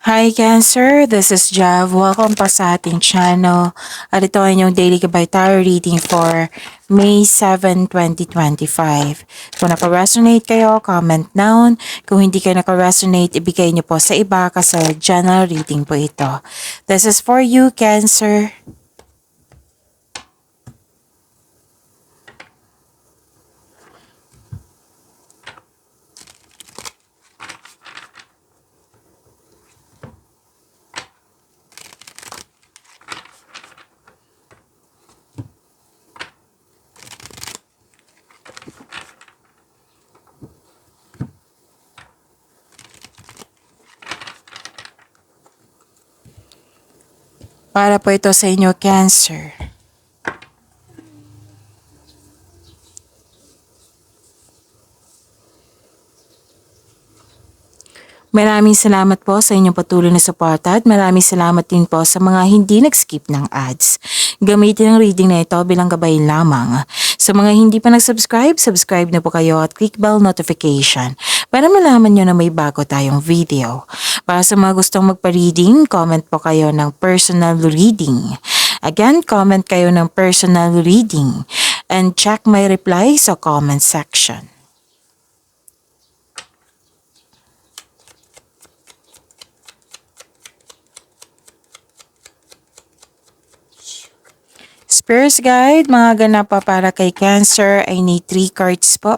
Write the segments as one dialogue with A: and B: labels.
A: Hi Cancer, this is Jav. Welcome pa sa ating channel. At ito ay inyong daily gabay tarot reading for May 7, 2025. Kung naka-resonate kayo, comment down. Kung hindi kayo naka-resonate, ibigay niyo po sa iba kasi general reading po ito. This is for you, Cancer. Para po ito sa inyo, Cancer. Maraming salamat po sa inyong patuloy na suporta at maraming salamat din po sa mga hindi nag-skip ng ads. Gamitin ang reading na ito bilang gabay lamang. Sa mga hindi pa nag-subscribe, subscribe na po kayo at click bell notification para malaman nyo na may bago tayong video. Para sa mga gustong magpa-reading, comment po kayo ng personal reading. Again, comment kayo ng personal reading and check my reply sa comment section. Spirits Guide, mga ganap pa para kay Cancer, I need 3 cards po.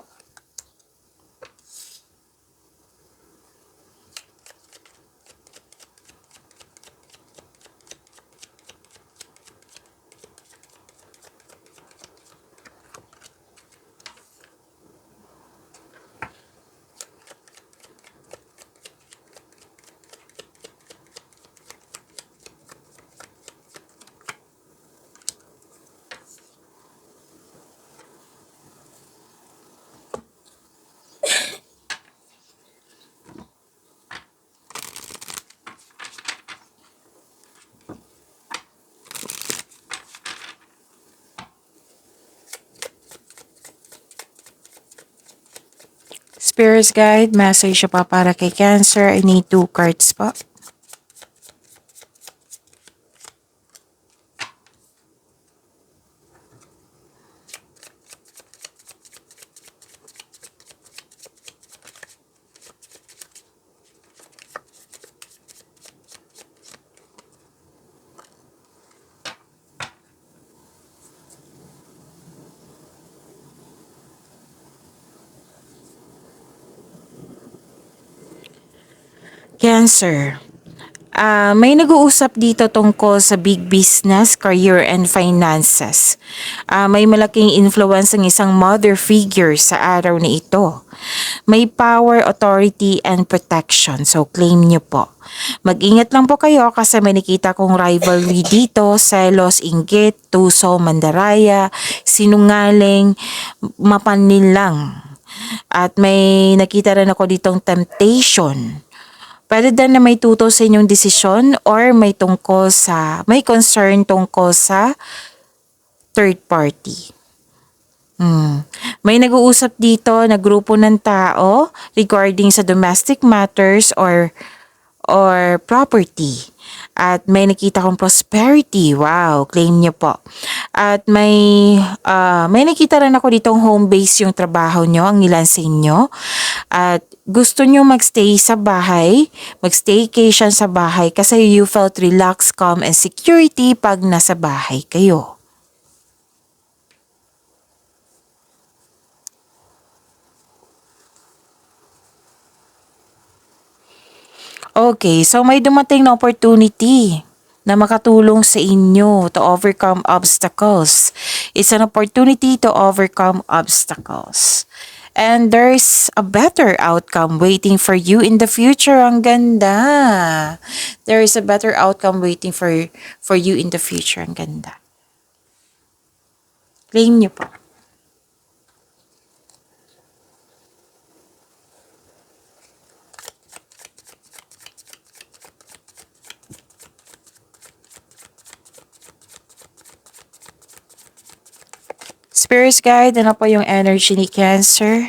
A: Spirits Guide, message pa para kay Cancer, I need 2 cards po. Cancer, may nag-uusap dito tungkol sa big business, career, and finances. May malaking influence ng isang mother figure sa araw na ito. May power, authority, and protection. So, claim nyo po. Mag-ingat lang po kayo kasi may nakita kong rivalry dito, selos, inggit, tuso, mandaraya, sinungaling, mapanlin lang. At may nakita rin ako ditong temptation. Pwede din na may tuto sa inyong desisyon or may concern tungkol sa third party. May nag-uusap dito na grupo ng tao regarding sa domestic matters or property. At may nakita kong prosperity. Wow, claim niyo po. At may nakita rin ako ditong home base yung trabaho nyo, ang ilan sa inyo. At gusto nyo magstay sa bahay, magstaycation sa bahay kasi you felt relaxed, calm, and security pag nasa bahay kayo. Okay, so may dumating na opportunity na makatulong sa inyo to overcome obstacles. It's an opportunity to overcome obstacles. And there's a better outcome waiting for you in the future. Ang ganda. There is a better outcome waiting for you in the future. Ang ganda. Claim niyo po. Spirits Guide, ano po yung energy ni Cancer?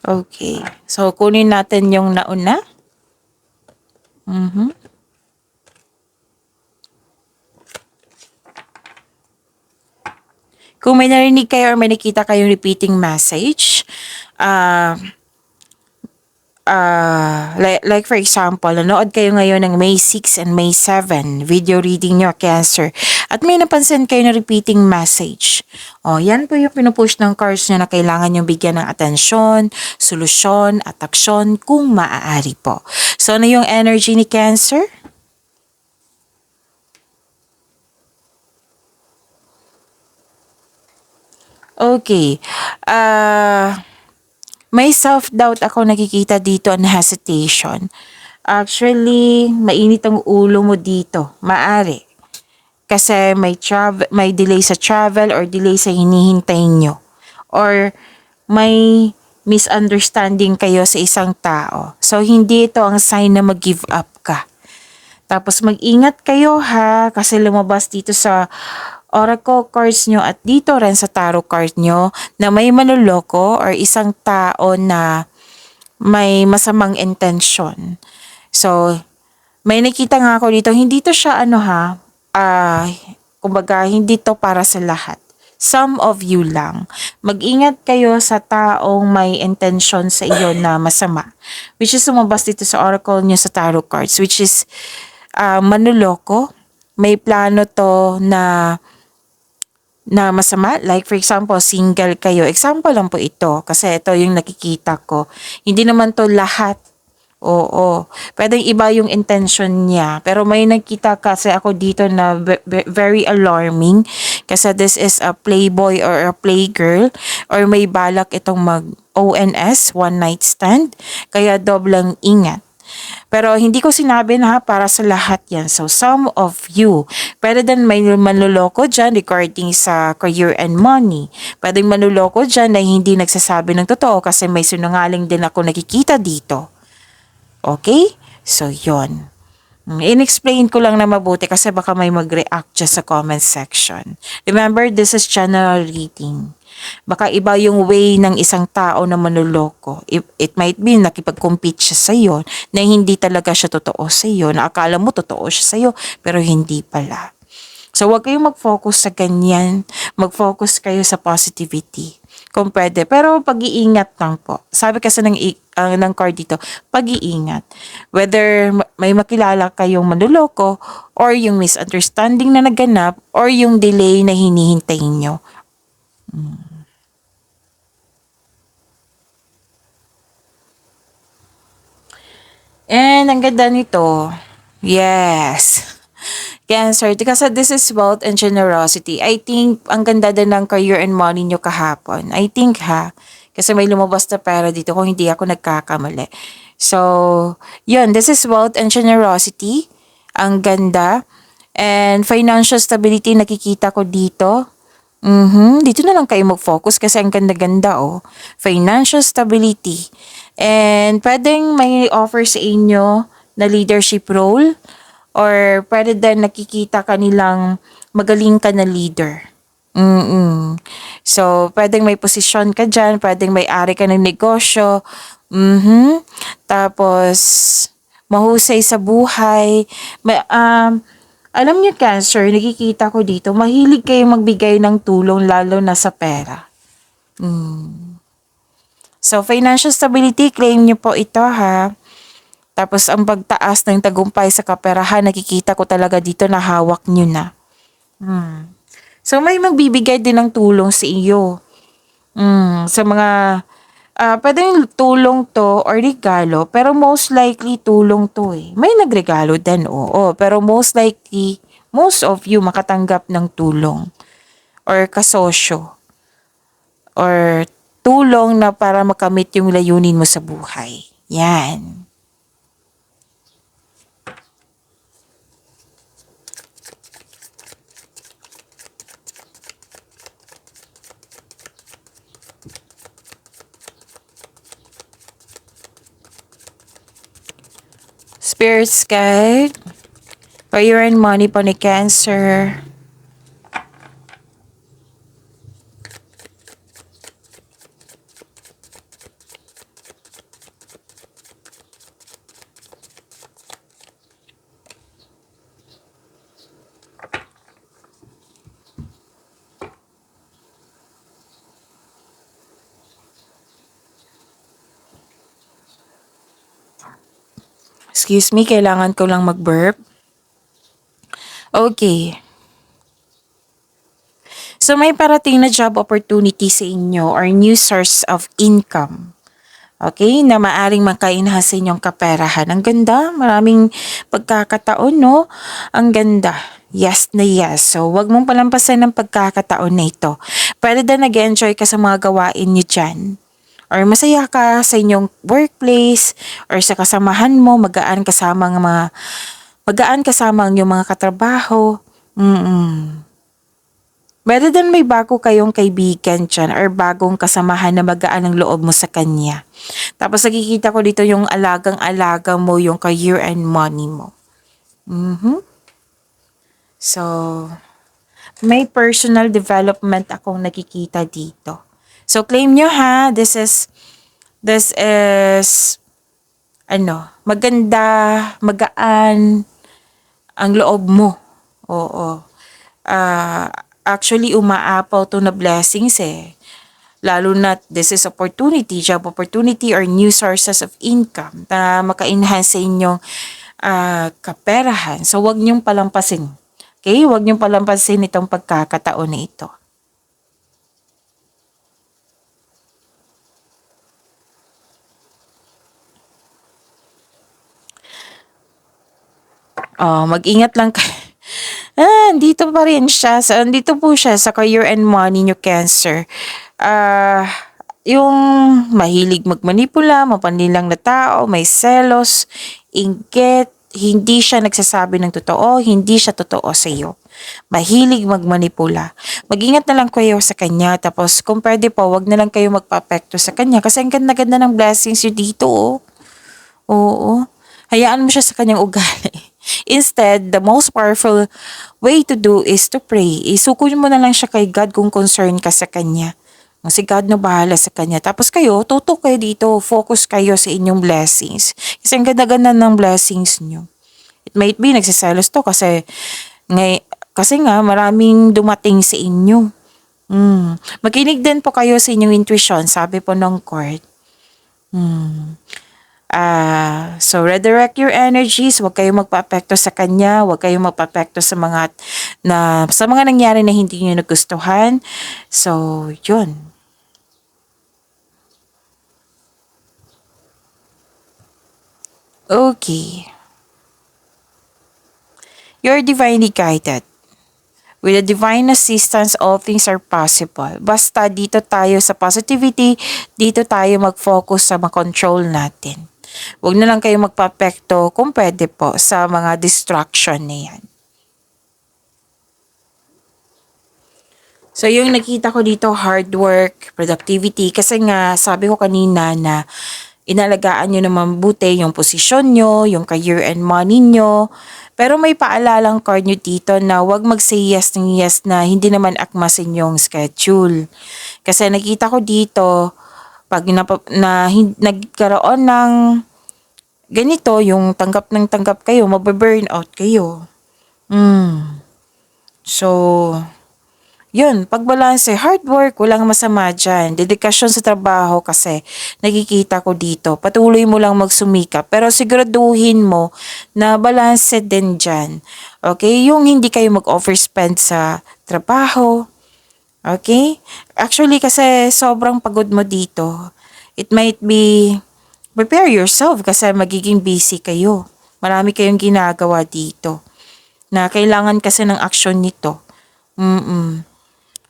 A: Okay. So, kunin natin yung nauna. Mhm. Kung may narinig kayo or may nakita kayong repeating message, ah, like for example, nanood kayo ngayon ng May 6 and May 7, video reading nyo, Cancer. At may napansin kayo na repeating message. O, yan po yung pinupush ng cards nyo na kailangan nyo bigyan ng atensyon, solusyon, at aksyon kung maaari po. So, ano yung energy ni Cancer? Okay. May self-doubt ako nakikita dito and hesitation. Actually, mainit ang ulo mo dito. Maari. Kasi may delay sa travel or delay sa hinihintay nyo. Or may misunderstanding kayo sa isang tao. So, hindi ito ang sign na mag-give up ka. Tapos mag-ingat kayo ha kasi lumabas dito sa oracle cards nyo at dito rin sa tarot card nyo na may manloloko or isang tao na may masamang intention. So, may nakita nga ako dito, hindi to siya kumbaga hindi to para sa lahat. Some of you lang. Mag-ingat kayo sa taong may intention sa iyo na masama. Which is sumabas dito sa oracle nyo sa tarot cards. Which is manloloko. May plano to na masama. Like for example, single kayo. Example lang po ito. Kasi ito yung nakikita ko. Hindi naman to lahat. Oo. Pwedeng iba yung intention niya. Pero may nakita kasi ako dito na very alarming. Kasi this is a playboy or a playgirl. Or may balak itong ONS, one night stand. Kaya doblang ingat. Pero hindi ko sinabi na para sa lahat yan. So, some of you, pwede din may manloloko dyan regarding sa career and money. Pwede manloloko dyan na hindi nagsasabi ng totoo kasi may sinungaling din ako nakikita dito. Okay? So, yon. In-explain ko lang na mabuti kasi baka may mag-react dyan sa comment section. Remember, this is general reading. Baka iba yung way ng isang tao na manloloko. It might be nakipag-compete siya sa iyo na hindi talaga siya totoo sa iyo, na akala mo totoo siya sa iyo pero hindi pala. So, huwag kayong mag-focus sa ganyan. Mag-focus kayo sa positivity. Kung pwede. Pero pag-iingat lang po. Sabi kasi ng card dito, pag-iingat. Whether may makilala kayong manloloko or yung misunderstanding na naganap or yung delay na hinihintay nyo. And ang ganda nito, yes. Cancer, kasi this is wealth and generosity. I think ang ganda din ng career and money nyo kahapon. I think ha, kasi may lumabas na pera dito kung hindi ako nagkakamali. So, yun, this is wealth and generosity. Ang ganda. And financial stability nakikita ko dito. Dito na lang kayo mag-focus kasi ang ganda-ganda oh. Financial stability. And pwedeng may offer sa inyo na leadership role or pwede din nakikita kanilang magaling ka na leader. So, pwedeng may posisyon ka dyan, pwedeng may ari ka ng negosyo. Tapos, mahusay sa buhay. Alam niyo, Cancer, nakikita ko dito, mahilig kayo magbigay ng tulong lalo na sa pera. So, financial stability, claim niyo po ito ha. Tapos, ang pagtaas ng tagumpay sa kaperahan, nakikita ko talaga dito na hawak niyo na. So, may magbibigay din ng tulong sa iyo. Sa mga, pwedeng tulong to or regalo, pero most likely tulong to eh. May nagregalo din, oo. Pero most likely, most of you makatanggap ng tulong or kasosyo or tulong na para makamit yung layunin mo sa buhay. Yan. Spirits guide. Career and money po ni Cancer. Excuse me, kailangan ko lang mag-burp. Okay. So may parating na job opportunity sa inyo or new source of income. Okay, na maaring makainhas sa inyong kaperahan. Ang ganda, maraming pagkakataon, no? Ang ganda. Yes na yes. So, wag mong palampasin ng pagkakataon na ito. Pwede din nag-enjoy ka sa mga gawain niyo dyan. Or masaya ka sa inyong workplace or sa kasamahan mo, magaan kasama ang iyong mga katrabaho. Pwede din may bago kayong kaibigan dyan or bagong kasamahan na magaan ang loob mo sa kanya. Tapos nakikita ko dito yung alagang-alaga mo, yung career and money mo. So, may personal development akong nakikita dito. So, claim nyo ha, this is, maganda, magaan ang loob mo. Oo. Actually, umaapaw to na blessings eh. Lalo na this is opportunity, job opportunity or new sources of income na maka-enhance sa inyong kaperahan. So, wag niyong palampasin. Okay? Wag niyong palampasin itong pagkakataon na ito. Mag-ingat lang kayo. Dito pa rin siya. Dito po siya sa career and money nyo, Cancer. Yung mahilig magmanipula, mapanlilang na tao, may selos, inggit, hindi siya nagsasabi ng totoo, hindi siya totoo sa iyo. Mahilig magmanipula. Mag-ingat na lang kayo sa kanya, tapos kung pwede po, wag na lang kayo magpa-apekto sa kanya kasi ang ganda-ganda ng blessings yun dito, oh. Oo. Hayaan mo siya sa kanyang ugali. Instead, the most powerful way to do is to pray. Isuko mo na lang siya kay God kung concerned ka sa kanya. Si God na bahala sa kanya. Tapos kayo, tutok kayo dito. Focus kayo sa inyong blessings. Kasi ang ganda-ganda ng blessings nyo. It might be nagsiselos to kasi nga maraming dumating sa inyo. Makinig din po kayo sa inyong intuition. Sabi po ng card. So redirect your energies, huwag kayong magpa-apekto sa kanya, huwag kayong magpa-apekto sa mga nangyari na hindi niyo nagustuhan. So, yun. Okay. You're divinely guided. With the divine assistance, all things are possible. Basta dito tayo sa positivity, dito tayo mag-focus sa control natin. Huwag na lang kayo magpa-apekto kung pwede po sa mga distraction na yan. So yung nakita ko dito, hard work, productivity, kasi nga sabi ko kanina na inalagaan nyo naman buti yung posisyon nyo, yung career and money nyo. Pero may paalalang card nyo dito na huwag mag-say yes ng yes na hindi naman akma sa inyong schedule. Kasi nakita ko dito, pag nagkaroon ng ganito, yung tanggap ng tanggap kayo, mababurnout kayo. So, yun, pagbalanse, hard work, walang masama dyan. Dedikasyon sa trabaho kasi nakikita ko dito. Patuloy mo lang magsumikap. Pero siguraduhin mo na balanse din dyan. Okay? Yung hindi kayo mag-overspend sa trabaho. Okay? Actually, kasi sobrang pagod mo dito. It might be, prepare yourself kasi magiging busy kayo. Marami kayong ginagawa dito na kailangan kasi ng aksyon nito.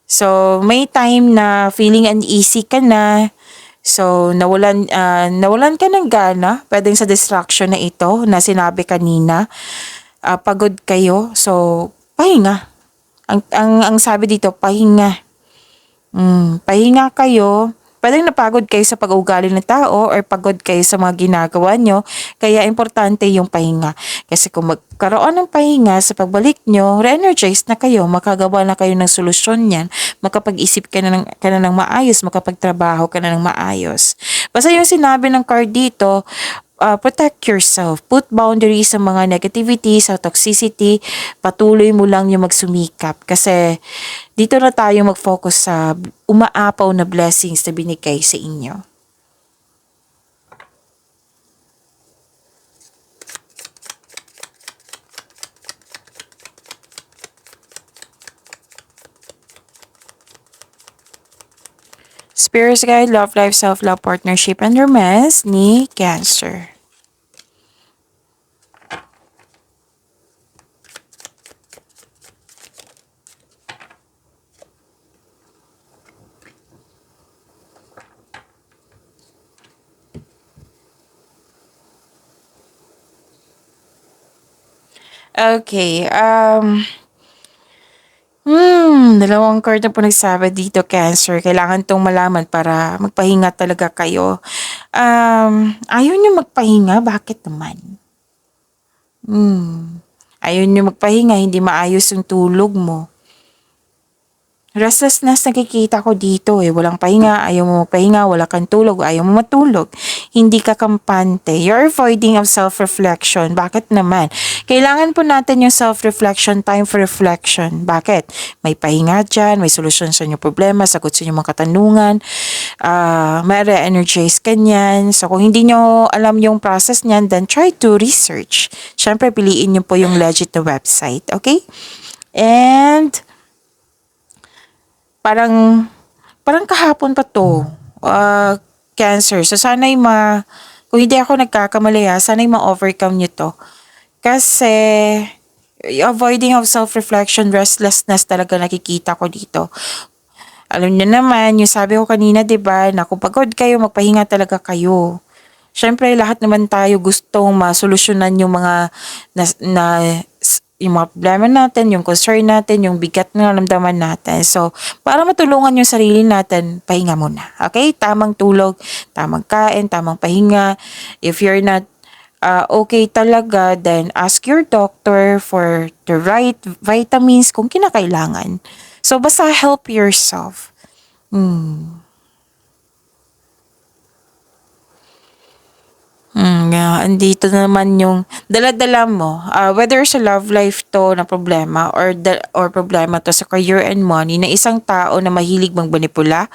A: So, may time na feeling uneasy ka na. So, nawalan ka ng gana. Pwedeng sa distraction na ito na sinabi kanina. Pagod kayo. So, pahinga. Ang sabi dito, pahinga. Pahinga kayo. Pwedeng napagod kayo sa pag-uugali ng tao or pagod kayo sa mga ginagawa nyo. Kaya importante yung pahinga. Kasi kung magkaroon ng pahinga sa pagbalik nyo, re-energize na kayo, makagawa na kayo ng solusyon yan, makapag-isip ka na ng maayos, makapagtrabaho ka na ng maayos. Basta yung sinabi ng card dito, protect yourself. Put boundaries sa mga negativity, sa toxicity. Patuloy mo lang yung magsumikap. Kasi dito na tayo mag-focus sa umaapaw na blessings na binigay sa inyo. Spirits guide, love life, self-love, partnership, and romance ni Cancer. Okay, dalawang card na po nagsabi dito, Cancer. Kailangan tong malaman para magpahinga talaga kayo. Ayaw niyo magpahinga? Bakit naman? Ayaw niyo magpahinga, hindi maayos yung tulog mo. Restlessness nakikita ko dito eh. Walang pahinga, ayaw mo magpahinga, wala kang tulog, ayaw mo matulog. Hindi ka kampante. You're avoiding of self-reflection. Bakit naman? Kailangan po natin yung self-reflection, time for reflection. Bakit? May pahinga dyan, may solusyon sa inyong problema, sagot sa inyong mga katanungan, may re-energize ka niyan. So kung hindi nyo alam yung process niyan, then try to research. Siyempre, piliin nyo po yung legit na website. Okay? And parang kahapon pa to, Cancer. So, kung hindi ako nagkakamali sana'y ma-overcome nyo to. Kasi, avoiding of self-reflection, restlessness talaga nakikita ko dito. Alam niyo naman, yung sabi ko kanina, 'di ba, na kung pagod kayo, magpahinga talaga kayo. Siyempre, lahat naman tayo gustong masolusyonan yung mga yung mga problema natin, yung concern natin, yung bigat na naramdaman natin. So, para matulungan yung sarili natin, pahinga muna. Okay? Tamang tulog, tamang kain, tamang pahinga. If you're not okay talaga, then ask your doctor for the right vitamins kung kinakailangan. So, basta help yourself. Andito naman yung dala-dala mo. Whether sa love life to na problema or problema to sa career and money na isang tao na mahilig magmanipula.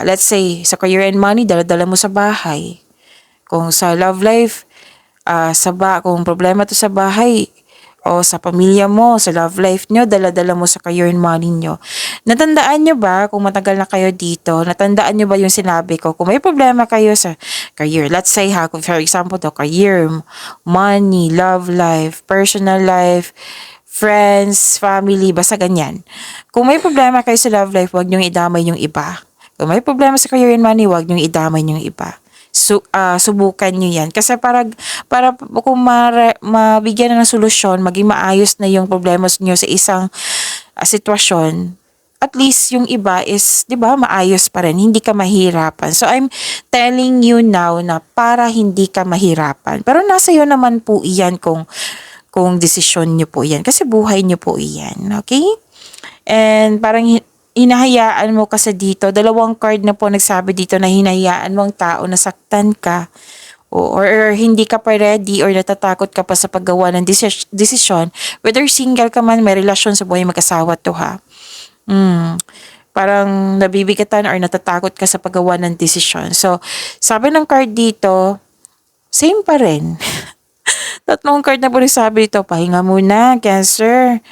A: Let's say, sa career and money, dala-dala mo sa bahay. Kung sa love life, kung problema to sa bahay, o sa pamilya mo, sa love life nyo, dala-dala mo sa career and money nyo. Natandaan nyo ba, kung matagal na kayo dito, natandaan nyo ba yung sinabi ko, kung may problema kayo sa career, let's say kung for example to, career, money, love life, personal life, friends, family, basta ganyan. Kung may problema kayo sa love life, huwag nyo idamay yung iba. Kung may problema sa career and money, huwag nyo idamay yung iba. Subukan nyo yan. Kasi para kung mabigyan na ng solusyon, maging maayos na yung problema nyo sa isang sitwasyon, at least yung iba is, di ba, maayos pa rin. Hindi ka mahirapan. So, I'm telling you now na para hindi ka mahirapan. Pero nasa iyo naman po iyan kung desisyon nyo po iyan. Kasi buhay nyo po iyan. Okay? And parang hinahayaan mo kasi dito, dalawang card na po nagsabi dito na hinahayaan mo ang tao na saktan ka or hindi ka pa ready or natatakot ka pa sa paggawa ng desisyon, whether single ka man, may relasyon sa buhay mag-asawa to ha. Parang nabibigatan or natatakot ka sa paggawa ng desisyon. So, sabi ng card dito, same pa rin. Tatlong card na po nagsabi dito, pahinga muna, Cancer.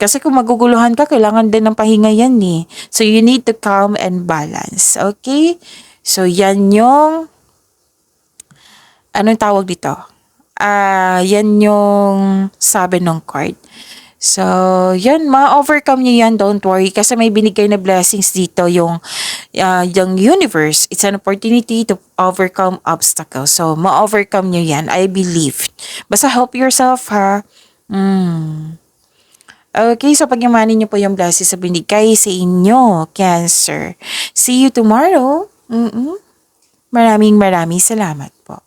A: Kasi kung maguguluhan ka, kailangan din ng pahinga yan eh. So, you need to calm and balance. Okay? So, yan yung, anong tawag dito? Yan yung sabi ng card. So, yan, ma-overcome nyo yan, don't worry. Kasi may binigay na blessings dito yung universe. It's an opportunity to overcome obstacles. So, ma-overcome nyo yan, I believe. Basta help yourself, ha? Okay, so pagyamanin niyo po yung blessings sa binigay sa inyo, Cancer. See you tomorrow. Maraming salamat po.